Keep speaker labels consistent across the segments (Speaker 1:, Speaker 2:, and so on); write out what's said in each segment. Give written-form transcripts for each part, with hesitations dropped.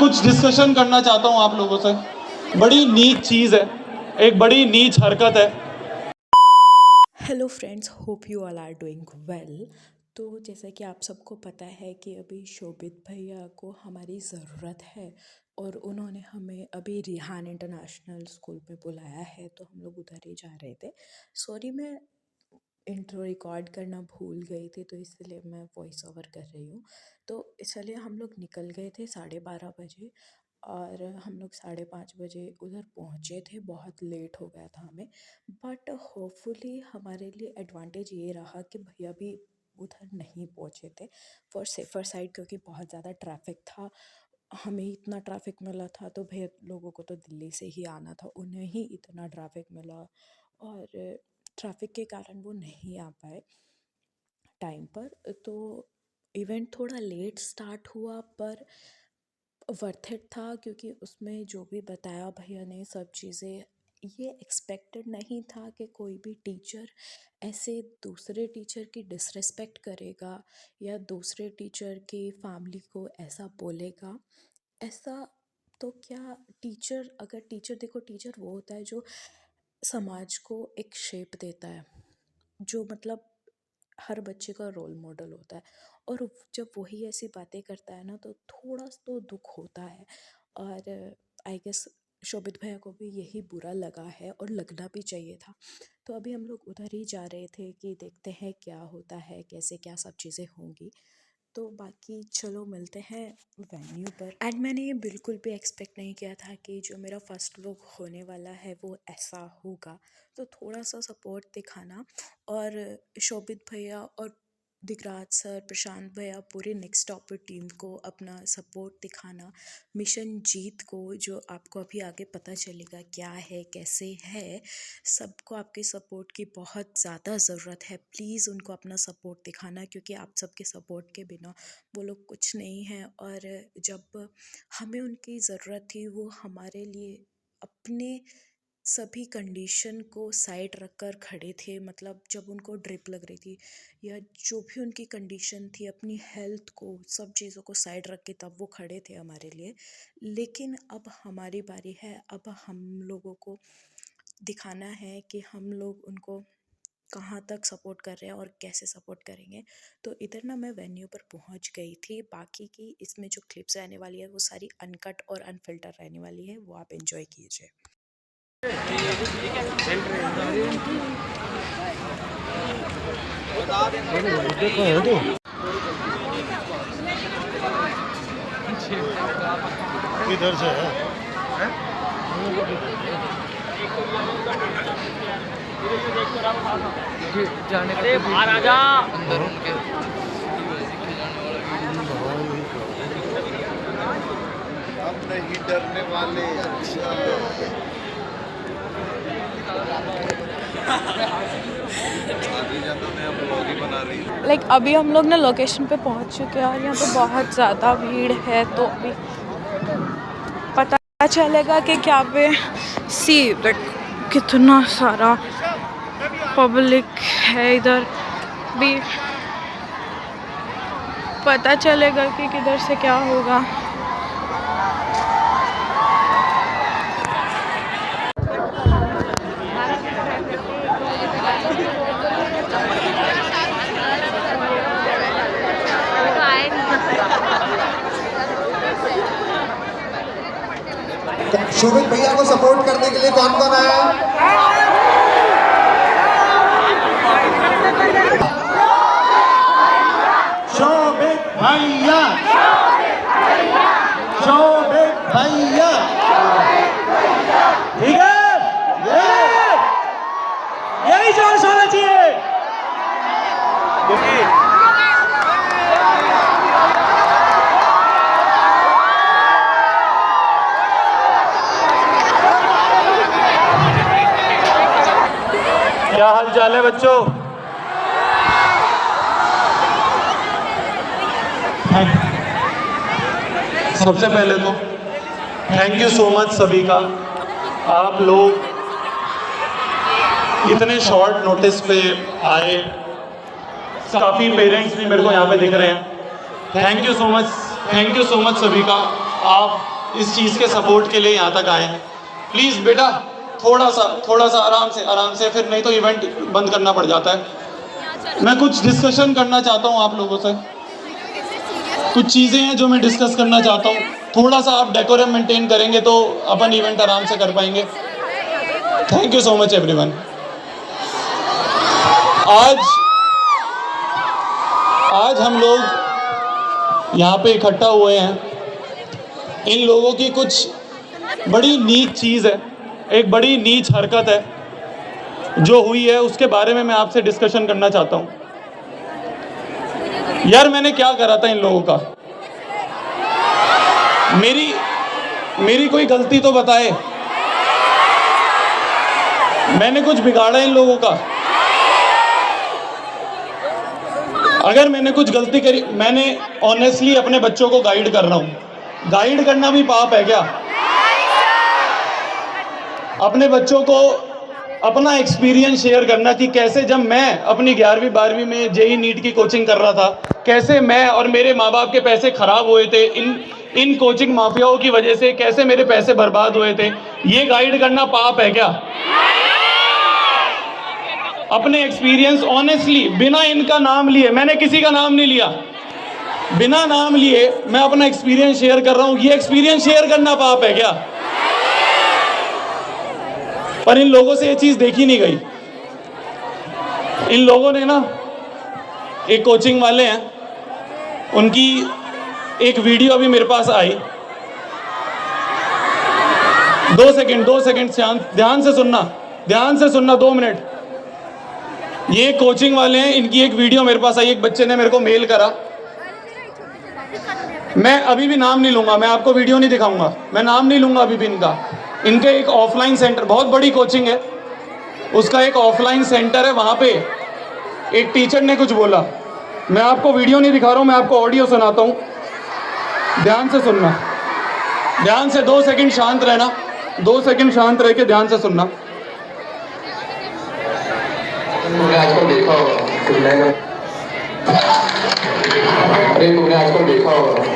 Speaker 1: कुछ डिस्कशन करना चाहता हूँ आप लोगों से। बड़ी नीच चीज़ है, एक बड़ी नीच हरकत है।
Speaker 2: Hello friends, hope you all are doing well. तो जैसा कि आप सबको पता है कि अभी शोभित भैया को हमारी ज़रूरत है और उन्होंने हमें अभी रिहान इंटरनेशनल स्कूल पे बुलाया है, तो हम लोग उधर ही जा रहे थे। सॉरी, मैं इंट्रो रिकॉर्ड करना भूल गई थी, तो इसलिए मैं वॉइस ओवर कर रही हूँ। तो चलिए, हम लोग निकल गए थे 12:30 बजे और हम लोग 5:30 बजे उधर पहुँचे थे। बहुत लेट हो गया था हमें, बट होपफुली हमारे लिए एडवांटेज ये रहा कि भैया भी उधर नहीं पहुँचे थे फॉर सेफ़र साइड, क्योंकि बहुत ज़्यादा ट्रैफिक था। हमें इतना ट्रैफिक मिला था तो भैया लोगों को तो दिल्ली से ही आना था, उन्हें ही इतना ट्रैफिक मिला और ट्रैफिक के कारण वो नहीं आ पाए टाइम पर। तो इवेंट थोड़ा लेट स्टार्ट हुआ पर वर्थ इट था, क्योंकि उसमें जो भी बताया भैया ने सब चीज़ें, ये एक्सपेक्टेड नहीं था कि कोई भी टीचर ऐसे दूसरे टीचर की डिसरिस्पेक्ट करेगा या दूसरे टीचर की फैमिली को ऐसा बोलेगा। ऐसा तो क्या, टीचर अगर टीचर देखो, टीचर वो होता है जो समाज को एक शेप देता है, जो मतलब हर बच्चे का रोल मॉडल होता है। और जब वही ऐसी बातें करता है ना, तो थोड़ा तो दुख होता है। और आई गेस शोभित भैया को भी यही बुरा लगा है और लगना भी चाहिए था। तो अभी हम लोग उधर ही जा रहे थे कि देखते हैं क्या होता है, कैसे क्या सब चीज़ें होंगी। तो बाकी चलो मिलते हैं वेन्यू पर। एंड मैंने ये बिल्कुल भी एक्सपेक्ट नहीं किया था कि जो मेरा फर्स्ट लुक होने वाला है वो ऐसा होगा। तो थोड़ा सा सपोर्ट दिखाना, और शोभित भैया और दिगराज सर, प्रशांत भैया, पूरे नेक्स्ट टॉपर टीम को अपना सपोर्ट दिखाना। मिशन जीत को, जो आपको अभी आगे पता चलेगा क्या है कैसे है, सबको आपके सपोर्ट की बहुत ज़्यादा ज़रूरत है। प्लीज़ उनको अपना सपोर्ट दिखाना, क्योंकि आप सबके सपोर्ट के बिना वो लोग कुछ नहीं हैं। और जब हमें उनकी ज़रूरत थी, वो हमारे लिए अपने सभी कंडीशन को साइड रख कर खड़े थे। मतलब जब उनको ड्रिप लग रही थी या जो भी उनकी कंडीशन थी, अपनी हेल्थ को, सब चीज़ों को साइड रख के तब वो खड़े थे हमारे लिए। लेकिन अब हमारी बारी है, अब हम लोगों को दिखाना है कि हम लोग उनको कहाँ तक सपोर्ट कर रहे हैं और कैसे सपोर्ट करेंगे। तो इधर ना मैं वेन्यू पर पहुँच गई थी। बाकी की इसमें जो क्लिप्स रहने वाली है वो सारी अनकट और अनफिल्टर रहने वाली है, वो आप एंजॉय कीजिए।
Speaker 3: किधर से है?
Speaker 4: जाने का बाहर आ जा अंदर उनके
Speaker 3: हम नहीं डरने वाले। अच्छा
Speaker 5: लाइक अभी हम लोग ना लोकेशन पे पहुंच चुके हैं और यहाँ पे बहुत ज़्यादा भीड़ है। तो अभी पता चलेगा कि क्या पे सी लाइक कितना सारा पब्लिक है इधर। भी पता चलेगा कि किधर से क्या होगा।
Speaker 6: शोभित भैया को सपोर्ट करने के लिए कौन कौन आया?
Speaker 1: शोभित भैया, शोभित भैया, ठीक है, यही जोश होना चाहिए। क्या हाल चाल है बच्चों? सबसे पहले तो थैंक यू सो मच सभी का। आप लोग इतने शॉर्ट नोटिस पे आए, काफ़ी पेरेंट्स भी मेरे को यहाँ पे दिख रहे हैं। थैंक यू सो मच सभी का। आप इस चीज़ के सपोर्ट के लिए यहाँ तक आए हैं। प्लीज़ बेटा थोड़ा सा आराम से, फिर नहीं तो इवेंट बंद करना पड़ जाता है। मैं कुछ डिस्कशन करना चाहता हूँ आप लोगों से, कुछ चीज़ें हैं जो मैं डिस्कस करना चाहता हूँ। थोड़ा सा आप डेकोरम मेंटेन करेंगे तो अपन इवेंट आराम से कर पाएंगे। Thank you so much everyone. आज हम लोग यहाँ पे इकट्ठा हुए हैं, इन लोगों की कुछ बड़ी नीच चीज़ है, एक बड़ी नीच हरकत है जो हुई है, उसके बारे में मैं आपसे डिस्कशन करना चाहता हूँ। यार मैंने क्या करा था इन लोगों का? मेरी कोई गलती तो बताए, मैंने कुछ बिगाड़ा इन लोगों का? अगर मैंने कुछ गलती करी, मैंने ऑनेस्टली अपने बच्चों को गाइड कर रहा हूँ। गाइड करना भी पाप है क्या? अपने बच्चों को अपना एक्सपीरियंस शेयर करना कि कैसे जब मैं अपनी 11वीं 12वीं में जेई नीट की कोचिंग कर रहा था, कैसे मैं और मेरे माँ बाप के पैसे खराब हुए थे इन कोचिंग माफियाओं की वजह से, कैसे मेरे पैसे बर्बाद हुए थे। ये गाइड करना पाप है क्या? अपने एक्सपीरियंस ऑनेस्टली, बिना इनका नाम लिए, मैंने किसी का नाम नहीं लिया, बिना नाम लिए मैं अपना एक्सपीरियंस शेयर कर रहा हूँ। ये एक्सपीरियंस शेयर करना पाप है क्या? पर इन लोगों से ये चीज़ देखी नहीं गई। इन लोगों ने ना, एक कोचिंग वाले हैं, उनकी एक वीडियो अभी मेरे पास आई। 2 सेकंड शांत, ध्यान से सुनना 2 मिनट। ये कोचिंग वाले हैं, इनकी एक वीडियो मेरे पास आई, एक बच्चे ने मेरे को मेल करा। मैं अभी भी नाम नहीं लूँगा, मैं आपको वीडियो नहीं दिखाऊंगा, मैं नाम नहीं लूँगा अभी भी इनका। इनके एक ऑफलाइन सेंटर, बहुत बड़ी कोचिंग है, उसका एक ऑफलाइन सेंटर है, वहाँ पे एक टीचर ने कुछ बोला। मैं आपको वीडियो नहीं दिखा रहा हूँ, मैं आपको ऑडियो सुनाता हूँ, ध्यान से सुनना, ध्यान से। 2 सेकंड शांत रहना, 2 सेकंड शांत रह के ध्यान से सुनना।
Speaker 7: तुमने आजकल देखा होगा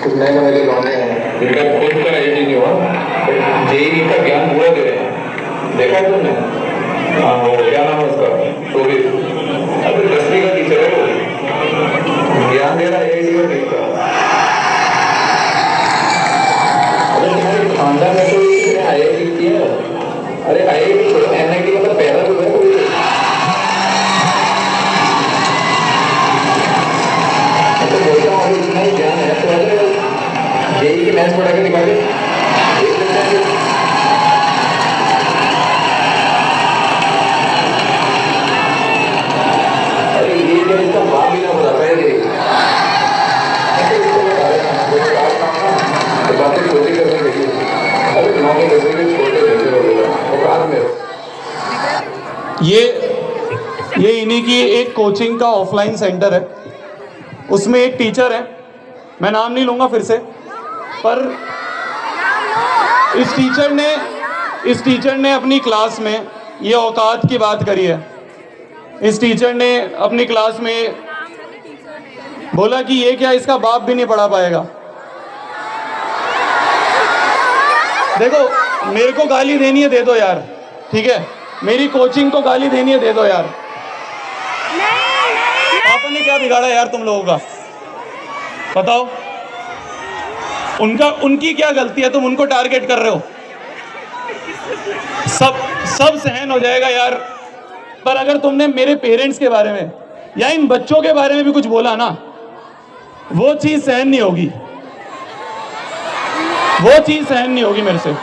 Speaker 7: कुछ नए नए लौंडे हैं जिनका खुद का एज नहीं हुआ, जेई का ज्ञान पूरा दे रहे हैं। देखा है तुमने? हाँ, वो क्या नाम है उसका, शोभित। अभी 10वीं का टीचर है वो, ज्ञान दे रहा है एज नहीं का। अरे तुम्हारे खानदान में कोई IIT किया? अरे IIT NIT मतलब पहला जो है ज्ञान है तो जेई की मैथ्स पढ़ा के दिखा दे। अरे ये जब इसका बाप भी ना बताता है तो बातें छोटी करने लगी। अरे तुम्हारे बच्चे भी छोटे बच्चे हो गए और बाद में
Speaker 1: ये इन्हीं की एक कोचिंग का ऑफलाइन सेंटर है, उसमें एक टीचर है, मैं नाम नहीं लूँगा फिर से, पर इस टीचर ने अपनी क्लास में ये औकात की बात करी है। इस टीचर ने अपनी क्लास में बोला कि ये क्या, इसका बाप भी नहीं पढ़ा पाएगा। देखो, मेरे को गाली देनी है दे दो यार, ठीक है, मेरी कोचिंग को गाली देनी है दे दो यार। आपने क्या बिगाड़ा यार तुम लोगों का, बताओ? उनकी क्या गलती है, तुम उनको टारगेट कर रहे हो? सब सहन हो जाएगा यार, पर अगर तुमने मेरे पेरेंट्स के बारे में या इन बच्चों के बारे में भी कुछ बोला ना, वो चीज़ सहन नहीं होगी, वो चीज़ सहन नहीं होगी मेरे से।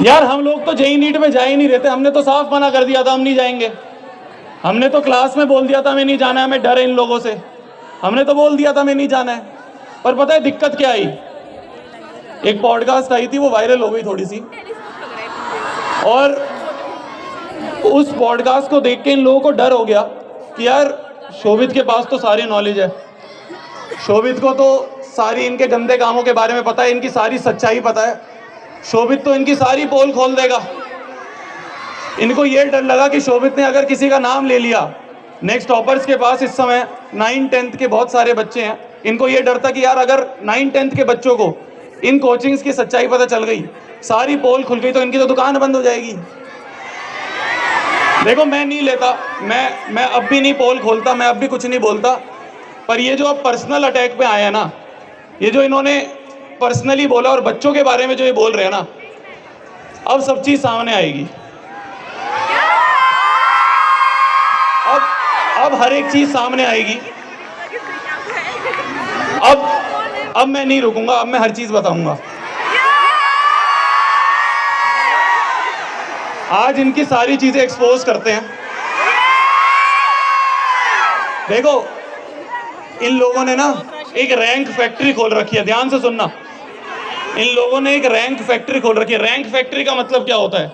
Speaker 1: यार हम लोग तो जेई नीट में जा ही नहीं रहते, हमने तो साफ मना कर दिया था हम नहीं जाएंगे। हमने तो क्लास में बोल दिया था हमें नहीं जाना है, हमें डर है इन लोगों से, हमने तो बोल दिया था हमें नहीं जाना है। पर पता है दिक्कत क्या आई? एक पॉडकास्ट आई थी, वो वायरल हो गई थोड़ी सी, और उस पॉडकास्ट को देख के इन लोगों को डर हो गया कि यार शोभित के पास तो सारी नॉलेज है, शोभित को तो सारी इनके गंदे कामों के बारे में पता है, इनकी सारी सच्चाई पता है, शोभित तो इनकी सारी पोल खोल देगा। इनको ये डर लगा कि शोभित ने अगर किसी का नाम ले लिया, नेक्स्ट टॉपर्स के पास इस समय 9th 10th के बहुत सारे बच्चे हैं, इनको ये डर था कि यार अगर 9-10th के बच्चों को इन कोचिंग्स की सच्चाई पता चल गई, सारी पोल खुल गई, तो इनकी तो दुकान बंद हो जाएगी। देखो मैं नहीं लेता, मैं अब भी नहीं पोल खोलता, मैं अब भी कुछ नहीं बोलता, पर ये जो अब पर्सनल अटैक पे आए हैं ना, ये जो इन्होंने पर्सनली बोला और बच्चों के बारे में जो ये बोल रहे हैं ना, अब सब चीज सामने आएगी। अब हर एक चीज सामने आएगी। अब मैं नहीं रुकूंगा, अब मैं हर चीज बताऊंगा। आज इनकी सारी चीजें एक्सपोज करते हैं। देखो इन लोगों ने ना एक रैंक फैक्ट्री खोल रखी है, ध्यान से सुनना। इन लोगों ने एक रैंक फैक्ट्री खोल रखी है। रैंक फैक्ट्री का मतलब क्या होता है?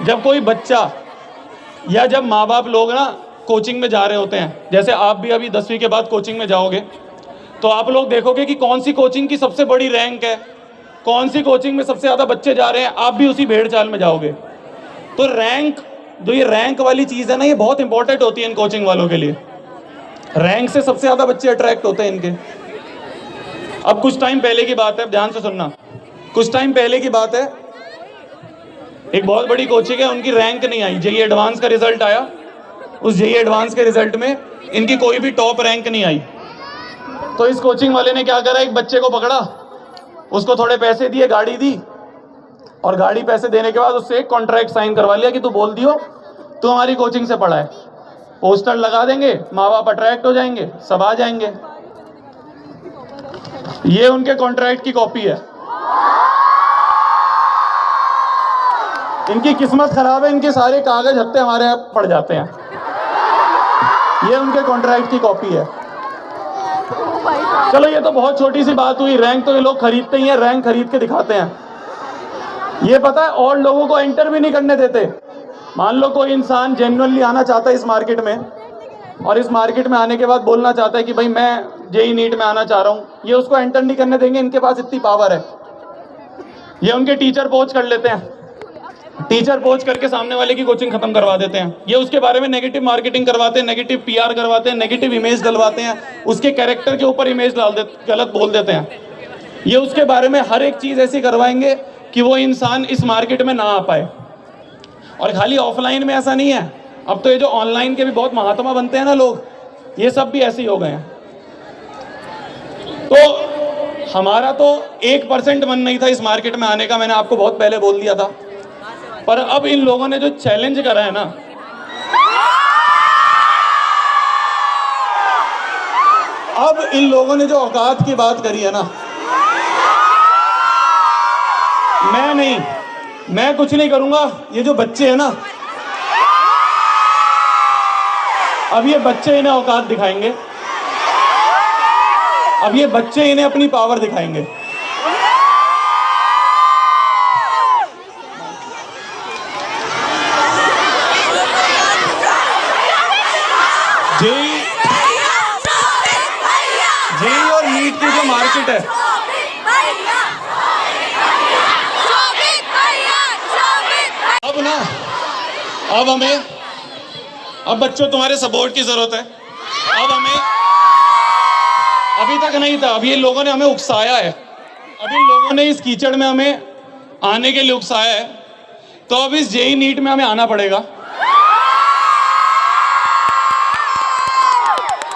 Speaker 1: जब कोई बच्चा या जब माँ बाप लोग ना कोचिंग में जा रहे होते हैं, जैसे आप भी अभी 10वीं के बाद कोचिंग में जाओगे, तो आप लोग देखोगे कि कौन सी कोचिंग की सबसे बड़ी रैंक है, कौन सी कोचिंग में सबसे ज़्यादा बच्चे जा रहे हैं, आप भी उसी भेड़ चाल में जाओगे। तो रैंक, जो ये रैंक वाली चीज़ है ना, ये बहुत इंपॉर्टेंट होती है इन कोचिंग वालों के लिए। रैंक से सबसे ज़्यादा बच्चे अट्रैक्ट होते हैं इनके। अब कुछ टाइम पहले की बात है, ध्यान से सुनना, कुछ टाइम पहले की बात है, एक बहुत बड़ी कोचिंग है, उनकी रैंक नहीं आई। जेईई एडवांस का रिजल्ट आया, उस जेईई एडवांस के रिजल्ट में इनकी कोई भी टॉप रैंक नहीं आई। तो इस कोचिंग वाले ने क्या करा, एक बच्चे को पकड़ा, उसको थोड़े पैसे दिए, गाड़ी दी, और गाड़ी पैसे देने के बाद उससे एक कॉन्ट्रैक्ट साइन करवा लिया कि तू बोल दियो तू हमारी कोचिंग से पढ़ा है, पोस्टर लगा देंगे, माँ बाप अट्रैक्ट हो जाएंगे, सब आ जाएंगे। ये उनके कॉन्ट्रैक्ट की कॉपी है। इनकी किस्मत खराब है, इनके सारे कागज हत्ते हमारे यहाँ पड़ जाते हैं। ये उनके कॉन्ट्रैक्ट की कॉपी है। चलो ये तो बहुत छोटी सी बात हुई, रैंक तो ये लोग खरीदते ही हैं, रैंक खरीद के दिखाते हैं। ये पता है और लोगों को एंटर भी नहीं करने देते। मान लो कोई इंसान जेन्युइनली आना चाहता है इस मार्केट में, और इस मार्केट में आने के बाद बोलना चाहता है कि भाई मैं जेईई नीट में आना चाह रहा हूँ, ये उसको एंटर नहीं करने देंगे। इनके पास इतनी पावर है। ये उनके टीचर पोच कर लेते हैं, टीचर पोच करके सामने वाले की कोचिंग खत्म करवा देते हैं। ये उसके बारे में नेगेटिव मार्केटिंग करवाते हैं, नेगेटिव पीआर करवाते हैं, नेगेटिव इमेज डलवाते हैं, उसके कैरेक्टर के ऊपर इमेज डाल देते, गलत बोल देते हैं। ये उसके बारे में हर एक चीज़ ऐसी करवाएंगे कि वो इंसान इस मार्केट में ना आ पाए। और खाली ऑफलाइन में ऐसा नहीं है, अब तो ये जो ऑनलाइन के भी बहुत महात्मा बनते हैं ना लोग, ये सब भी ऐसे ही हो गए हैं। तो हमारा तो 1% मन नहीं था इस मार्केट में आने का, मैंने आपको बहुत पहले बोल दिया था। पर अब इन लोगों ने जो चैलेंज करा है ना, अब इन लोगों ने जो औकात की बात करी है ना, मैं कुछ नहीं करूंगा। ये जो बच्चे हैं ना, अब ये बच्चे इन्हें औकात दिखाएंगे, अब ये बच्चे इन्हें अपनी पावर दिखाएंगे। जेईई और नीट की जो मार्केट है, अब बच्चों तुम्हारे सपोर्ट की जरूरत है। अब हमें, अभी तक नहीं था, अभी इन लोगों ने हमें उकसाया है, अभी इन लोगों ने इस कीचड़ में हमें आने के लिए उकसाया है, तो अब इस जेईई नीट में हमें आना पड़ेगा।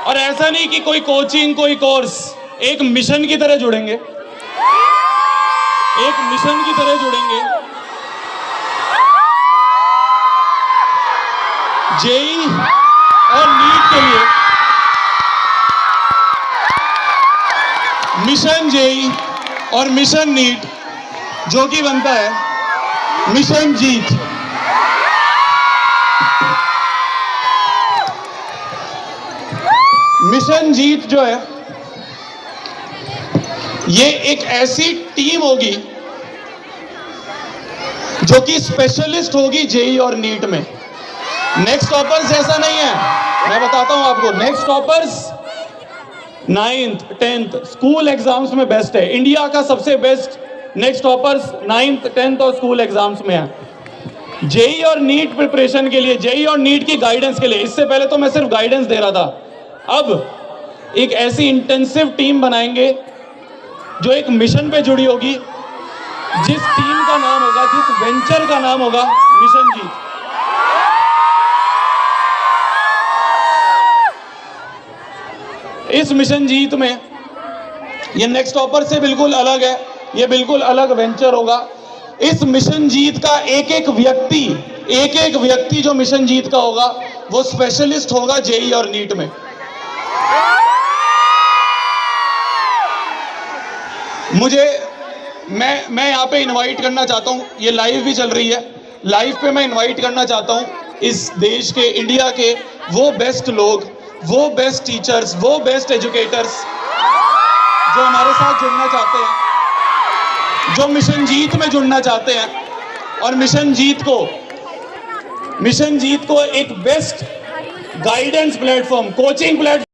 Speaker 1: और ऐसा नहीं कि कोई कोचिंग, कोई कोर्स, एक मिशन की तरह जुड़ेंगे, एक मिशन की तरह जुड़ेंगे। जेईई और नीट के लिए मिशन जेईई और मिशन नीट, जो कि बनता है मिशन जीत। मिशन जीत जो है, ये एक ऐसी टीम होगी जो कि स्पेशलिस्ट होगी जेईई और नीट में। नेक्स्ट टॉपर्स ऐसा नहीं है, मैं बताता हूं आपको। Next toppers 9th 10th school exams में बेस्ट है, इंडिया का सबसे best next toppers 9th 10th और स्कूल एग्जाम्स में है। जेईई और नीट प्रिपरेशन के लिए, जेईई और नीट की गाइडेंस के लिए, इससे पहले तो मैं सिर्फ गाइडेंस दे रहा था, अब एक ऐसी इंटेंसिव टीम बनाएंगे जो एक मिशन पे जुड़ी होगी, जिस टीम का नाम होगा, जिस वेंचर का नाम होगा मिशन जीत। इस मिशन जीत में ये नेक्स्ट टॉपर से बिल्कुल अलग है, ये बिल्कुल अलग वेंचर होगा। इस मिशन जीत का एक एक व्यक्ति जो मिशन जीत का होगा वो स्पेशलिस्ट होगा जेई और नीट में। मैं यहाँ पे इनवाइट करना चाहता हूँ, ये लाइव भी चल रही है, लाइव पे मैं इनवाइट करना चाहता हूँ इस देश के, इंडिया के वो बेस्ट लोग, वो बेस्ट टीचर्स, वो बेस्ट एजुकेटर्स जो हमारे साथ जुड़ना चाहते हैं, जो मिशन जीत में जुड़ना चाहते हैं और मिशन जीत को एक best guidance platform, coaching platform